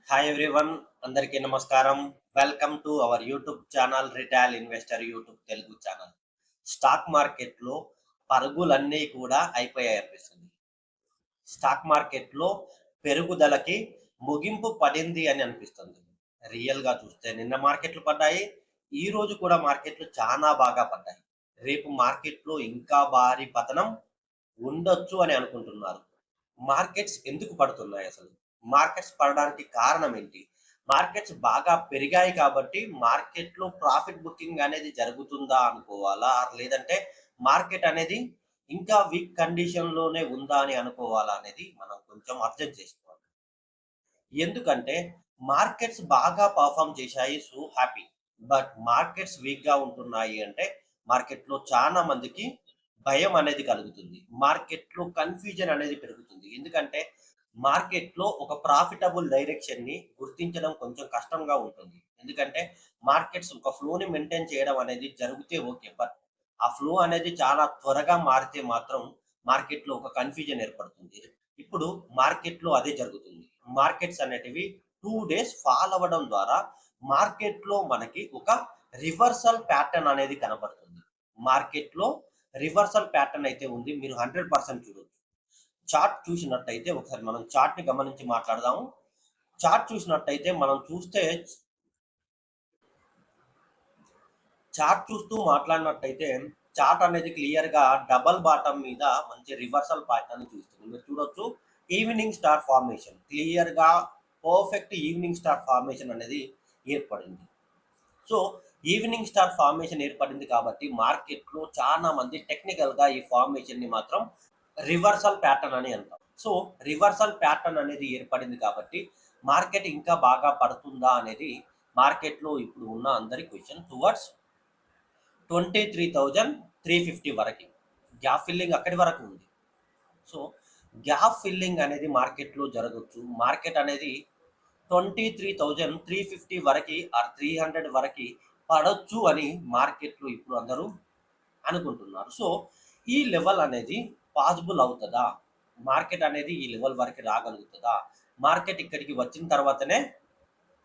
Hi everyone, అందరికీ నమస్కారం. Welcome to our YouTube channel retail investor YouTube Telugu channel. Stock మార్కెట్‌లో పరుగులన్నీ కూడా అయిపోయాయి అనిపిస్తుంది. స్టాక్ మార్కెట్‌లో పెరుగుదలకి ముగింపు పడింది అని అనిపిస్తుంది. రియల్‌గా చూస్తే నిన్న మార్కెట్లు పడ్డాయి. ఈరోజు కూడా మార్కెట్లు చానా బాగా పడ్డాయి. రేపు మార్కెట్‌లో ఇంకా భారీ పతనం ఉండొచ్చు అని అనుకుంటున్నారు. మార్కెట్స్ ఎందుకు పడుతున్నాయి అసలు? మార్కెట్స్ పడడానికి కారణం ఏంటి? మార్కెట్స్ బాగా పెరిగాయి కాబట్టి మార్కెట్‌లో ప్రాఫిట్ బుకింగ్ అనేది జరుగుతుందా అనుకోవాలా? లేదంటే మార్కెట్ అనేది ఇంకా వీక్ కండిషన్‌లోనే ఉందా అని అనుకోవాలా అనేది మనం కొంచెం అర్థం చేసుకోవాలి. ఎందుకంటే మార్కెట్స్ బాగా పెర్ఫార్మ్ చేశాయి. So happy. బట్ మార్కెట్స్ వీక్‌గా ఉంటున్నాయి అంటే మార్కెట్‌లో చాలా మందికి భయం అనేది కలుగుతుంది. మార్కెట్‌లో కన్‌ఫ్యూజన్ అనేది పెరుగుతుంది. ఎందుకంటే మార్కెట్‌లో ఒక ప్రాఫిటబుల్ డైరెక్షన్‌ని గుర్తించడం కొంచెం కష్టంగా ఉంటుంది. ఎందుకంటే మార్కెట్స్ ఒక ఫ్లోని మెయింటైన్ చేయడం అనేది జరిగితే ఓకే. బట్ ఆ ఫ్లో అనేది చాలా త్వరగా మారితే మాత్రం మార్కెట్‌లో ఒక కన్‌ఫ్యూజన్ ఏర్పడుతుంది. ఇప్పుడు మార్కెట్‌లో అదే జరుగుతుంది. మార్కెట్స్ అనేటివి 2 డేస్ ఫాల్ అవ్వడం ద్వారా మార్కెట్‌లో మనకి ఒక రివర్సల్ ప్యాటర్న్ అనేది కనబడుతుంది. మార్కెట్‌లో రివర్సల్ ప్యాటర్న్ అయితే ఉంది. మీరు 100% చూడొచ్చు. చార్ట్ చూసినట్టయితే ఒకసారి మనం చార్ట్‌ని గమనించి మాట్లాడదాము. చార్ట్ చూసినట్టయితే మనం చూస్తే చార్ట్ చూస్తూ మాట్లాడినట్టయితే చార్ట్ అనేది క్లియర్‌గా డబుల్ బాటమ్ మీద మంచి రివర్సల్ ప్యాటర్న్ చూస్తుంది. మీరు చూడొచ్చు ఈవినింగ్ స్టార్ ఫార్మేషన్ క్లియర్‌గా పర్ఫెక్ట్ ఈవినింగ్ స్టార్ ఫార్మేషన్ అనేది ఏర్పడింది. సో, ఈవినింగ్ స్టార్ ఫార్మేషన్ ఏర్పడింది కాబట్టి మార్కెట్‌లో చాలా మంది టెక్నికల్‌గా ఈ ఫార్మేషన్‌ని మాత్రం రివర్సల్ ప్యాటర్న్ అని అంటాం. సో, రివర్సల్ ప్యాటర్న్ అనేది ఏర్పడింది కాబట్టి మార్కెట్ ఇంకా బాగా పడుతుందా అనేది మార్కెట్‌లో ఇప్పుడు ఉన్న అందరి క్వెషన్ టువర్డ్స్ 23,350 వరకి. గ్యాప్ ఫిల్లింగ్ అక్కడి వరకు ఉంది. సో, గ్యాప్ ఫిల్లింగ్ అనేది మార్కెట్‌లో జరగొచ్చు. మార్కెట్ అనేది 23,350 వరకి ఆర్ 300 వరకి పడొచ్చు అని మార్కెట్‌లో ఇప్పుడు అందరూ అనుకుంటున్నారు. సో, ఈ లెవెల్ అనేది పాసిబుల్ అవుతదా? మార్కెట్ అనేది ఈ లెవెల్ వరకి రాగలుగుతదా? మార్కెట్ ఇక్కడికి వచ్చిన తర్వాతనే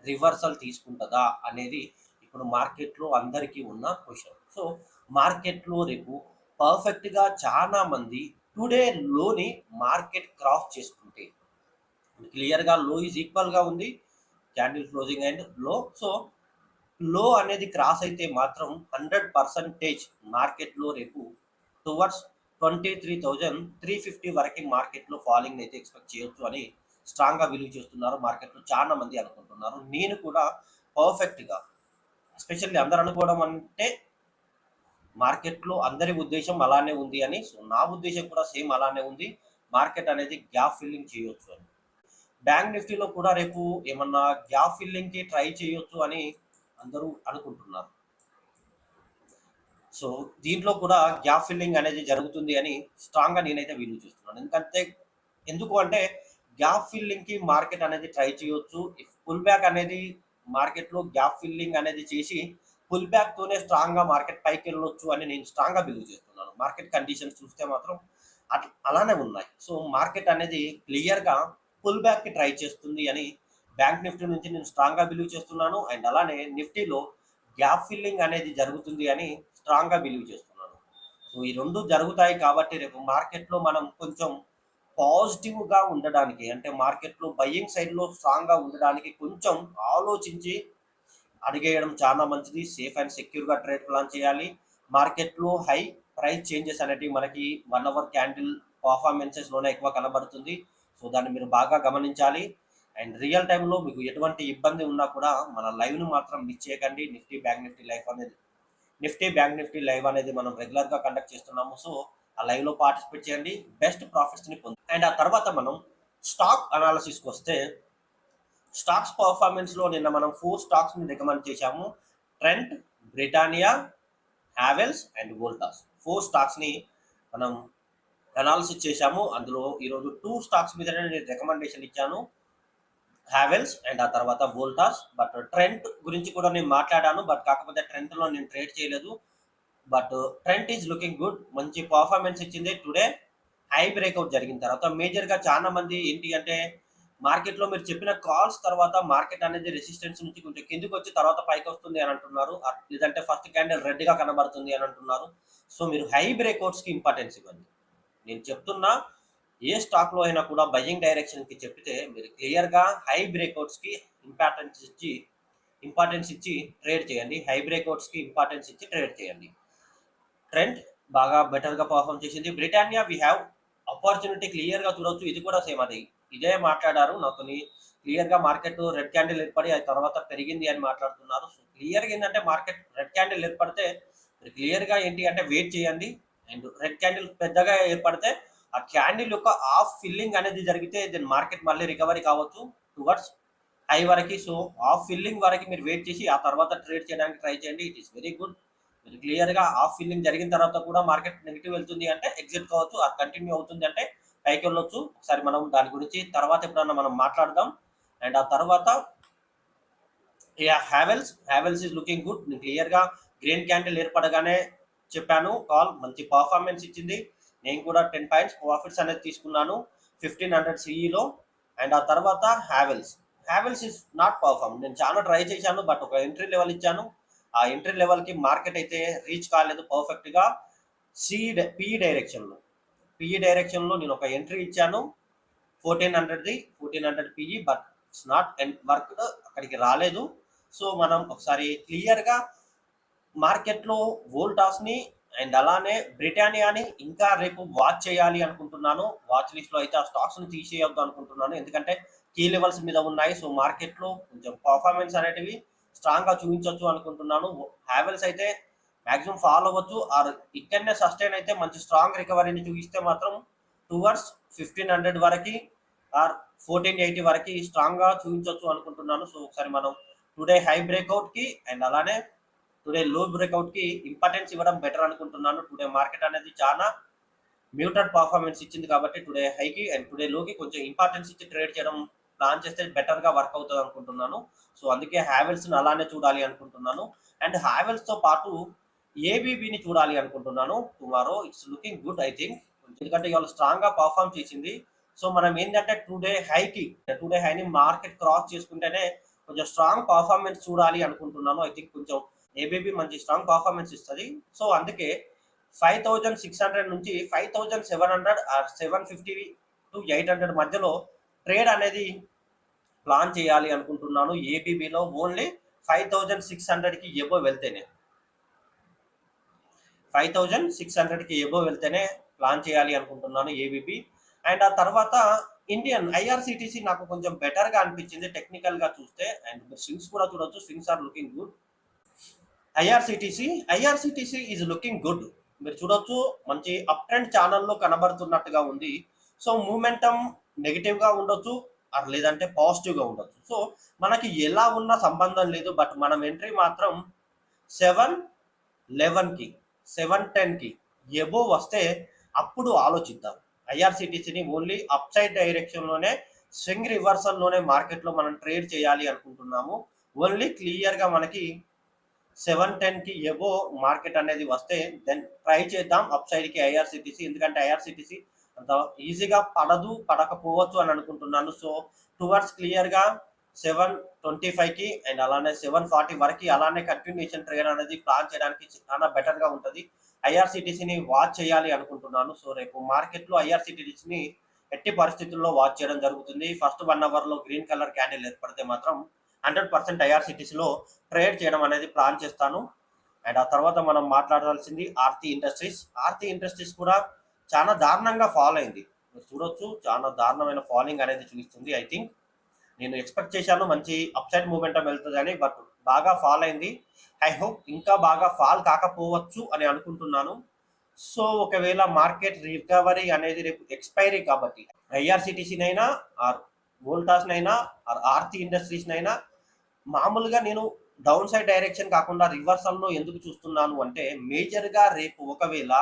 రివర్సల్ తీసుకుంటదా? అనేది ఇప్పుడు మార్కెట్‌లో అందరికీ ఉన్న క్వెషన్. సో, మార్కెట్‌లో రేపు పర్ఫెక్ట్‌గా చానా మంది టుడే లోని మార్కెట్ క్రాస్ చేసుకుంటే క్లియర్‌గా లో ఈజ్ ఈక్వల్‌గా ఉంది. క్యాండిల్ క్లోజింగ్ అండ్ లో. సో, లో అనేది క్రాస్ అయితే మాత్రం 100% మార్కెట్‌లో రేపు టువర్డ్స్ 23,350 వరకి మార్కెట్‌లో ఫాలింగ్ అయితే ఎక్స్‌పెక్ట్ చేయొచ్చు అని స్ట్రాంగ్‌గా బిలీవ్ చేస్తున్నారు. మార్కెట్‌లో చాలా మంది అనుకుంటున్నారు. నేను కూడా పర్ఫెక్ట్‌గా ఎస్పెషల్లీ అందరూ అనుకోవడం అంటే మార్కెట్‌లో అందరి ఉద్దేశ్యం అలానే ఉంది అని. సో, నా ఉద్దేశ్యం కూడా సేమ్ అలానే ఉంది. మార్కెట్ అనేది గ్యాప్ ఫిల్లింగ్ చేయొచ్చు అని. బ్యాంక్ నిఫ్టీలో కూడా రేపు ఏమన్నా గ్యాప్ ఫిల్లింగ్‌కి ట్రై చేయొచ్చు అని అందరూ అనుకుంటున్నారు. సో, దీంట్లో కూడా గ్యాప్ ఫిల్లింగ్ అనేది జరుగుతుంది అని స్ట్రాంగ్‌గా నేనైతే బిలీవ్ చేస్తున్నాను. ఎందుకు అంటే గ్యాప్ ఫిల్లింగ్‌కి మార్కెట్ అనేది ట్రై చేయొచ్చు. ఇఫ్ పుల్ బ్యాక్ అనేది మార్కెట్‌లో గ్యాప్ ఫిల్లింగ్ అనేది చేసి పుల్ బ్యాక్‌తోనే స్ట్రాంగ్‌గా మార్కెట్ పైకెళ్ళొచ్చు అని నేను స్ట్రాంగ్‌గా బిలీవ్ చేస్తున్నాను. మార్కెట్ కండిషన్స్ చూస్తే మాత్రం అలానే ఉన్నాయి. సో, మార్కెట్ అనేది క్లియర్‌గా పుల్ బ్యాక్‌కి ట్రై చేస్తుంది అని బ్యాంక్ నిఫ్టీ నుంచి నేను స్ట్రాంగ్‌గా బిలీవ్ చేస్తున్నాను. అండ్ అలానే నిఫ్టీలో గ్యాప్ ఫిల్లింగ్ అనేది జరుగుతుంది అని స్ట్రాంగ్‌గా బిలీవ్ చేస్తున్నాను. సో, ఈ 2 జరుగుతాయి కాబట్టి రేపు మార్కెట్‌లో మనం కొంచెం పాజిటివ్‌గా ఉండడానికి అంటే మార్కెట్‌లో బయింగ్ సైడ్‌లో స్ట్రాంగ్‌గా ఉండడానికి కొంచెం ఆలోచించి అడిగేయడం చాలా మంచిది. సేఫ్ అండ్ సెక్యూర్‌గా ట్రేడ్ ప్లాన్ చేయాలి. మార్కెట్‌లో హై ప్రైస్ చేంజెస్ అనేటివి మనకి 1 అవర్ క్యాండిల్ పెర్ఫార్మన్సెస్‌లోనే ఎక్కువ కనబడుతుంది. సో, దాన్ని మీరు బాగా గమనించాలి. అండ్ రియల్ టైమ్‌లో మీకు ఎటువంటి ఇబ్బంది ఉన్నా కూడా మన లైవ్‌ని మాత్రం మిస్ చేయకండి. నిఫ్టీ బ్యాంక్ నిఫ్టీ లైవ్ అనేది మనం రెగ్యులర్‌గా కండక్ట్ చేస్తున్నాము. సో, ఆ లైవ్‌లో పార్టిసిపేట్ చేయండి. బెస్ట్ ప్రాఫిట్స్‌ని పొందండి. అండ్ ఆ తర్వాత మనం స్టాక్ అనాలిసిస్‌కొస్తే స్టాక్స్ పర్ఫార్మెన్స్‌లో నిన్న మనం 4 స్టాక్స్‌ని రికమెండ్ చేశాము. Trent, Britannia, Havells and Voltas. 4 స్టాక్స్‌ని మనం అనాలిసిస్ చేశాము. అందులో ఈరోజు 2 స్టాక్స్ మీదనే నేను రికమెండేషన్ ఇచ్చాను. హావెల్స్ అండ్ ఆ తర్వాత వోల్టాస్. బట్ ట్రెంట్ గురించి కూడా నేను మాట్లాడాను. బట్ కాకపోతే ట్రెంట్‌లో నేను ట్రేడ్ చేయలేదు. But Trent is looking good. మంచి పర్ఫార్మెన్స్ ఇచ్చింది టుడే. హై బ్రేక్అవుట్ జరిగిన తర్వాత మేజర్‌గా చాలా మంది ఏంటి అంటే మార్కెట్‌లో మీరు చెప్పిన కాల్స్ తర్వాత మార్కెట్ అనేది రెసిస్టెన్స్ నుంచి కొంచెం కిందకొచ్చి తర్వాత పైకొస్తుంది అని అంటున్నారు. లేదంటే ఫస్ట్ క్యాండిల్ రెడ్‌గా కనబడుతుంది అని అంటున్నారు. సో, మీరు హై బ్రేక్‌ఔట్స్‌కి ఇంపార్టెన్స్ ఇవ్వండి. నేను చెప్తున్నా ఏ స్టాక్‌లో అయినా కూడా బయింగ్ డైరెక్షన్‌కి చెప్తే మీరు క్లియర్‌గా హై బ్రేక్‌ఔట్స్‌కి ఇంపార్టెన్స్ ఇచ్చి ఇంపార్టెన్స్ ఇచ్చి ట్రేడ్ చేయండి. హై బ్రేక్‌ఔట్స్‌కి ఇంపార్టెన్స్ ఇచ్చి ట్రేడ్ చేయండి. ట్రెండ్ బాగా బెటర్‌గా పెర్ఫార్మ్ చేసింది. బ్రిటానియా వి హావ్ ఆపర్చునిటీ క్లియర్‌గా చూడొచ్చు. ఇది కూడా సేమ్ అది. ఇదే మాట్లాడారు నాతోని క్లియర్‌గా మార్కెట్ రెడ్ క్యాండిల్ ఏర్పడి ఆ తర్వాత పెరిగింది అని మాట్లాడుతున్నారు. సో, క్లియర్‌గా ఏందంటే మార్కెట్ రెడ్ క్యాండిల్ ఏర్పడితే మీరు క్లియర్‌గా ఏంటి అంటే వెయిట్ చేయండి. అండ్ రెడ్ క్యాండిల్ పెద్దగా ఏర్పడితే ఆ క్యాండిల్ యొక్క హాఫ్ ఫిల్లింగ్ అనేది జరిగితే దెన్ మార్కెట్ మళ్ళీ రికవరీ కావచ్చు టువర్డ్స్ హై వరకి. సో, హాఫ్ ఫిల్లింగ్ వరకి మీరు వెయిట్ చేసి ఆ తర్వాత ట్రేడ్ చేయడానికి ట్రై చేయండి. It is very good. మీరు క్లియర్‌గా హాఫ్ ఫిల్లింగ్ జరిగిన తర్వాత కూడా మార్కెట్ నెగెటివ్ వెళ్తుంది అంటే ఎగ్జిట్ కావచ్చు. అది కంటిన్యూ అవుతుంది అంటే పైకెళ్ళొచ్చు. ఒకసారి మనం దాని గురించి తర్వాత ఎప్పుడన్నా మనం మాట్లాడదాం. అండ్ ఆ తర్వాత హ్యావెల్స్ ఈస్ లుకింగ్ గుడ్. నేను క్లియర్‌గా గ్రీన్ క్యాండిల్ ఏర్పడగానే చెప్పాను కాల్ మంచి పర్ఫార్మెన్స్ ఇచ్చింది. నేను కూడా 10 పాయింట్స్ ప్రాఫిట్స్ అనేది తీసుకున్నాను 1500 సీఈలో. అండ్ ఆ తర్వాత హ్యావెల్స్ ఈస్ నాట్ పర్ఫార్మ్. నేను చాలా ట్రై చేశాను. బట్ ఒక ఎంట్రీ లెవెల్ ఇచ్చాను. ఆ ఎంట్రీ లెవెల్‌కి మార్కెట్ అయితే రీచ్ కాలేదు పర్ఫెక్ట్‌గా. పిఈ డైరెక్షన్‌లో. నేను ఒక ఎంట్రీ ఇచ్చాను 1400ది 1400 PE. But it's not worked. అక్కడికి రాలేదు. సో, మనం ఒకసారి క్లియర్‌గా మార్కెట్‌లో వోల్టాస్‌ని అండ్ అలానే బ్రిటానియాని ఇంకా రేపు వాచ్ చేయాలి అనుకుంటున్నాను. వాచ్ లిస్ట్‌లో అయితే ఆ స్టాక్స్‌ని తీసేయొద్దు అనుకుంటున్నాను. ఎందుకంటే కీ లెవెల్స్ మీద ఉన్నాయి. సో, మార్కెట్‌లో కొంచెం పర్ఫార్మెన్స్ అనేటివి స్ట్రాంగ్‌గా చూపించొచ్చు అనుకుంటున్నాను. హావెల్స్ అయితే మాక్సిమం ఫాల్ అవ్వచ్చు. ఆర్ ఇక్కడనే సస్టైన్ అయితే మంచి స్ట్రాంగ్ రికవరీని చూపిస్తే మాత్రం టువర్డ్స్ 1500 వరకి ఆర్ 1480 వరకి స్ట్రాంగ్‌గా చూపించొచ్చు అనుకుంటున్నాను. సో, ఒకసారి మనం టుడే హై బ్రేక్‌ఔట్‌కి అండ్ అలానే టుడే లో బ్రేక్‌ఔట్‌కి ఇంపార్టెన్స్ ఇవ్వడం బెటర్ అనుకుంటున్నాను. టుడే మార్కెట్ అనేది చాలా మ్యూటెడ్ పర్ఫార్మెన్స్ ఇచ్చింది కాబట్టి టుడే హైకి అండ్ టుడే లోకి కొంచెం ఇంపార్టెన్స్ ఇచ్చి ట్రేడ్ చేయడం ప్లాన్ చేస్తే బెటర్‌గా వర్క్ అవుతది అనుకుంటున్నాను. సో, అందుకే హావెల్స్‌ని అలానే చూడాలి అనుకుంటున్నాను. అండ్ హావెల్స్‌తో పాటు ఏబీబీని చూడాలి అనుకుంటున్నాను. Tomorrow it's looking good I think. ఎందుకంటే ఇవాళ స్ట్రాంగ్‌గా పెర్ఫార్మ్ చేసింది. సో, మనం ఏందంటే టుడే హైని మార్కెట్ క్రాస్ చేసుకుంటేనే కొంచెం స్ట్రాంగ్ పెర్ఫార్మెన్స్ చూడాలి అనుకుంటున్నాను. ఐ థింక్ కొంచెం ఏబీబీ మంచి స్ట్రాంగ్ పెర్ఫార్మెన్స్ ఇస్తది. సో, అందుకే 5600 నుంచి 5700 ఆర్ 750-800 మధ్యలో ట్రేడ్ అనేది ప్లాన్ చేయాలి అనుకుంటున్నాను. ఏబీబీలో ఓన్లీ 5600కి ఎబోవ్ వెళ్తేనే. 5600కి ఎబోవ్ వెళ్తేనే ప్లాన్ చేయాలి అనుకుంటున్నాను ఏబీబీ. అండ్ ఆ తర్వాత ఇండియన్ ఐఆర్‌సీటీసీ నాకు కొంచెం బెటర్‌గా అనిపించింది టెక్నికల్‌గా చూస్తే. అండ్ మీరు స్వింగ్స్ కూడా చూడొచ్చు. Swings are looking good. IRCTC is looking good. మీరు చూడొచ్చు మంచి అప్ ట్రెండ్ ఛానెల్‌లో కనబడుతున్నట్టుగా ఉంది. సో, మూమెంటమ్ నెగెటివ్‌గా ఉండొచ్చు. లేదంటే పాజిటివ్‌గా ఉండొచ్చు. సో, మనకి ఎలా ఉన్నా సంబంధం లేదు. బట్ మనం ఎంట్రీ మాత్రం 711కి 710కి ఎబోవ్ వస్తే అప్పుడు ఆలోచిద్దాం. ఐఆర్‌సీటీసీని ఓన్లీ అప్ సైడ్ డైరెక్షన్‌లోనే స్వింగ్ రివర్సల్‌లోనే మార్కెట్‌లో మనం ట్రేడ్ చేయాలి అనుకుంటున్నాము. ఓన్లీ క్లియర్‌గా మనకి 710కి ఎబోవ్ మార్కెట్ అనేది వస్తే దెన్ ట్రై చేద్దాం అప్ సైడ్‌కి ఐఆర్‌సీటీసీ. ఎందుకంటే ఐఆర్‌సీటీసీ అంత ఈజీగా పడకపోవచ్చు అని అనుకుంటున్నాను. సో, టువర్డ్స్ క్లియర్‌గా 725కి అండ్ అలానే 740 వరకి అలానే కంటిన్యూయేషన్ ట్రేడ్ అనేది ప్లాన్ చేయడానికి చాలా బెటర్‌గా ఉంటది. ఐఆర్‌సీటీసీని వాచ్ చేయాలి అనుకుంటున్నాను. సో, రేపు మార్కెట్‌లో ఐఆర్‌సీటీసీని ఎట్టి పరిస్థితుల్లో వాచ్ చేయడం జరుగుతుంది. ఫస్ట్ 1 అవర్‌లో గ్రీన్ కలర్ క్యాండిల్ ఏర్పడితే మాత్రం 100% ఐఆర్‌సీటీసీలో ట్రేడ్ చేయడం అనేది ప్లాన్ చేస్తాను. అండ్ ఆ తర్వాత మనం మాట్లాడాల్సింది ఆర్తి ఇండస్ట్రీస్ కూడా చాలా దారుణంగా ఫాల్ అయింది. మీరు చూడొచ్చు చాలా దారుణమైన ఫాలింగ్ అనేది చూపిస్తుంది. ఐ థింక్ నేను ఎక్స్‌పెక్ట్ చేశాను మంచి అప్‌సైడ్ మూవ్‌మెంటమ్ వెళ్తదని. బట్ బాగా ఫాల్ అయింది. ఐ హోప్ ఇంకా బాగా ఫాల్ కాకపోవచ్చు అని అనుకుంటున్నాను. సో, ఒకవేళ మార్కెట్ రికవరీ అనేది రేపు ఎక్స్‌పైరీ కాబట్టి ఐఆర్‌సీటీసీనైనా ఆర్ వోల్టాస్‌నైనా ఆర్ ఆర్తి ఇండస్ట్రీస్‌నైనా మామూలుగా నేను డౌన్ సైడ్ డైరెక్షన్ కాకుండా రివర్సల్‌లో ఎందుకు చూస్తున్నాను అంటే మేజర్‌గా రేపు ఒకవేళ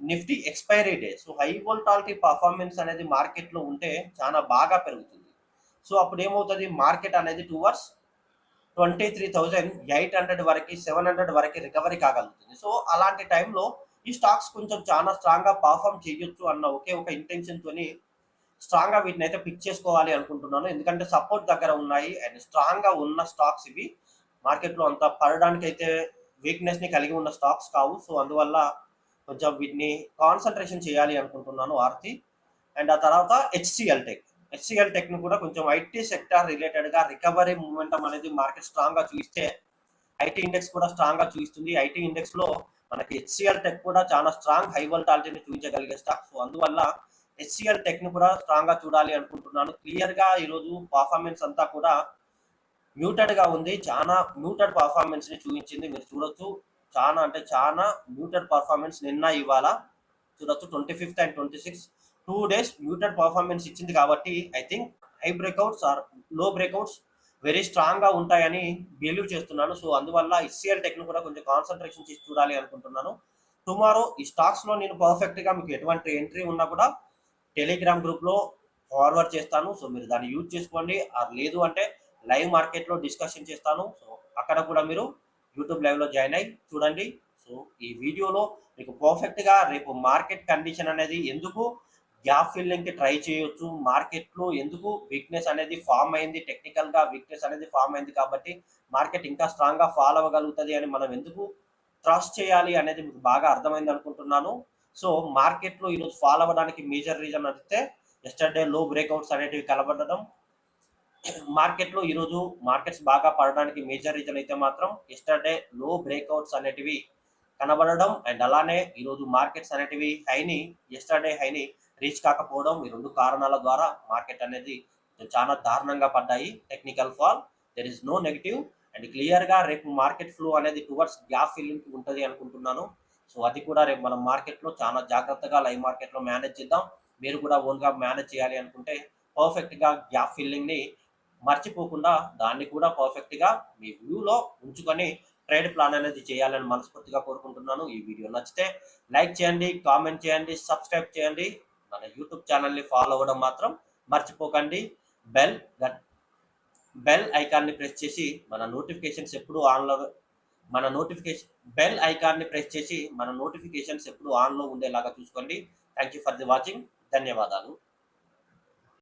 Nifty expiry day. So, high volatility performance అనేది మార్కెట్‌లో ఉంటే చాలా బాగా పెరుగుతుంది. సో, అప్పుడేమవుతది మార్కెట్ అనేది టువర్డ్స్ 23,800 వరకి 700 వరకి రికవరీ కాగలుగుతుంది. సో, అలాంటి టైంలో ఈ స్టాక్స్ కొంచెం చాలా స్ట్రాంగ్‌గా పెర్ఫార్మ్ చేయొచ్చు అన్న ఒకే ఒక ఇంటెన్షన్‌తోని స్ట్రాంగ్‌గా వీటినైతే పిక్ చేసుకోవాలి అనుకుంటున్నాను. ఎందుకంటే సపోర్ట్ దగ్గర ఉన్నాయి అండ్ స్ట్రాంగ్‌గా ఉన్న స్టాక్స్ ఇవి. మార్కెట్‌లో అంత పడడానికైతే వీక్‌నెస్‌ని కలిగి ఉన్న స్టాక్స్ కావు. సో, అందువల్ల కొంచెం వీటిని కాన్సంట్రేషన్ చేయాలి అనుకుంటున్నాను ఆర్తి. అండ్ ఆ తర్వాత హెచ్‌సీఎల్ టెక్. హెచ్‌సీఎల్ టెక్‌ని కూడా కొంచెం ఐటీ సెక్టార్ రిలేటెడ్‌గా రికవరీ మూవ్‌మెంటమ్ అనేది మార్కెట్ స్ట్రాంగ్‌గా చూయిస్తే ఐటీ ఇండెక్స్ కూడా స్ట్రాంగ్‌గా చూయిస్తుంది. ఐటీ ఇండెక్స్‌లో మనకి హెచ్‌సీఎల్ టెక్ కూడా చాలా స్ట్రాంగ్ హై వోల్టాలిటీని చూపించగలిగే స్టాక్. సో, అందువల్ల హెచ్‌సీఎల్ టెక్‌ని కూడా స్ట్రాంగ్‌గా చూడాలి అనుకుంటున్నాను. క్లియర్‌గా ఈరోజు పర్ఫార్మెన్స్ అంతా కూడా మ్యూటెడ్‌గా ఉంది. చానా మ్యూటెడ్ పర్ఫార్మెన్స్‌ని చూయించింది. మీరు చూడొచ్చు. చానా అంటే చానా మ్యూటెడ్ పర్ఫార్మెన్స్ నిన్న, ఇవాళ చూడొచ్చు. 25థ్ అండ్ 26 2 డేస్ మ్యూటెడ్ పర్ఫార్మెన్స్ ఇచ్చింది కాబట్టి ఐ థింక్ హై బ్రేక్‌ఔట్స్ ఆర్ లో బ్రేక్‌ఔట్స్ వెరీ స్ట్రాంగ్‌గా ఉంటాయని బిలీవ్ చేస్తున్నాను. సో, అందువల్ల హెచ్‌సీఎల్ టెక్‌ని కూడా కొంచెం కాన్సంట్రేషన్ చేసి చూడాలి అనుకుంటున్నాను. టుమారో ఈ స్టాక్స్‌లో నేను పర్ఫెక్ట్‌గా మీకు ఎటువంటి ఎంట్రీ ఉన్నా కూడా టెలిగ్రామ్ గ్రూప్‌లో ఫార్వర్డ్ చేస్తాను. సో, మీరు దాన్ని యూజ్ చేసుకోండి. లేదు అంటే లైవ్ మార్కెట్‌లో డిస్కషన్ చేస్తాను. సో, అక్కడ కూడా మీరు యూట్యూబ్ లైవ్‌లో జాయిన్ అయ్యి చూడండి. సో, ఈ వీడియోలో మీకు పర్ఫెక్ట్‌గా రేపు మార్కెట్ కండిషన్ అనేది ఎందుకు గ్యాప్ ఫిల్లింగ్‌కి ట్రై చేయొచ్చు, మార్కెట్‌లో ఎందుకు వీక్‌నెస్ అనేది ఫార్మ్ అయింది, టెక్నికల్‌గా వీక్‌నెస్ అనేది ఫార్మ్ అయింది కాబట్టి మార్కెట్ ఇంకా స్ట్రాంగ్‌గా ఫాల్ అవ్వగలుగుతది అని మనం ఎందుకు ట్రస్ట్ చేయాలి అనేది మీకు బాగా అర్థమైంది అనుకుంటున్నాను. సో, మార్కెట్‌లో ఈరోజు ఫాల్ అవ్వడానికి మేజర్ రీజన్ అయితే యెస్టర్‌డే లో బ్రేక్‌ఔట్స్ అనేటివి కనబడడం. మార్కెట్‌లో ఈరోజు మార్కెట్స్ బాగా పడడానికి మేజర్ రీజన్ అయితే మాత్రం యెస్టర్‌డే లో బ్రేక్‌ఔట్స్ అనేటివి కనబడడం అండ్ అలానే ఈరోజు మార్కెట్స్ అనేటివి యెస్టర్‌డే హైని రీచ్ కాకపోవడం. ఈ 2 కారణాల ద్వారా మార్కెట్ అనేది చాలా దారుణంగా పడ్డాయి. Technical fall. There is no negative and క్లియర్‌గా రేపు మార్కెట్ ఫ్లో అనేది టువర్డ్స్ గ్యాప్ ఫిల్లింగ్‌కి ఉంటది అనుకుంటున్నాను. సో, అది కూడా రేపు మనం మార్కెట్‌లో చాలా జాగ్రత్తగా లైవ్ మార్కెట్‌లో మేనేజ్ చేద్దాం. మీరు కూడా ఓన్‌గా మేనేజ్ చేయాలి అనుకుంటే పర్ఫెక్ట్‌గా గ్యాప్ ఫిల్లింగ్‌ని మర్చిపోకుండా దాన్ని కూడా పర్ఫెక్ట్‌గా మీ వ్యూలో ఉంచుకొని ట్రేడ్ ప్లాన్ అనేది చేయాలని మనస్ఫూర్తిగా కోరుకుంటున్నాను. ఈ వీడియో నచ్చితే లైక్ చేయండి, కామెంట్ చేయండి, సబ్స్క్రైబ్ చేయండి. మన యూట్యూబ్ ఛానల్‌ని ఫాలో అవ్వడం మాత్రం మర్చిపోకండి. బెల్ గట్ బెల్ ఐకాన్‌ని ప్రెస్ చేసి మన నోటిఫికేషన్ బెల్ ఐకాన్‌ని ప్రెస్ చేసి మన నోటిఫికేషన్స్ ఎప్పుడు ఆన్‌లో ఉండేలాగా చూసుకోండి. Thank you for the watching. ధన్యవాదాలు.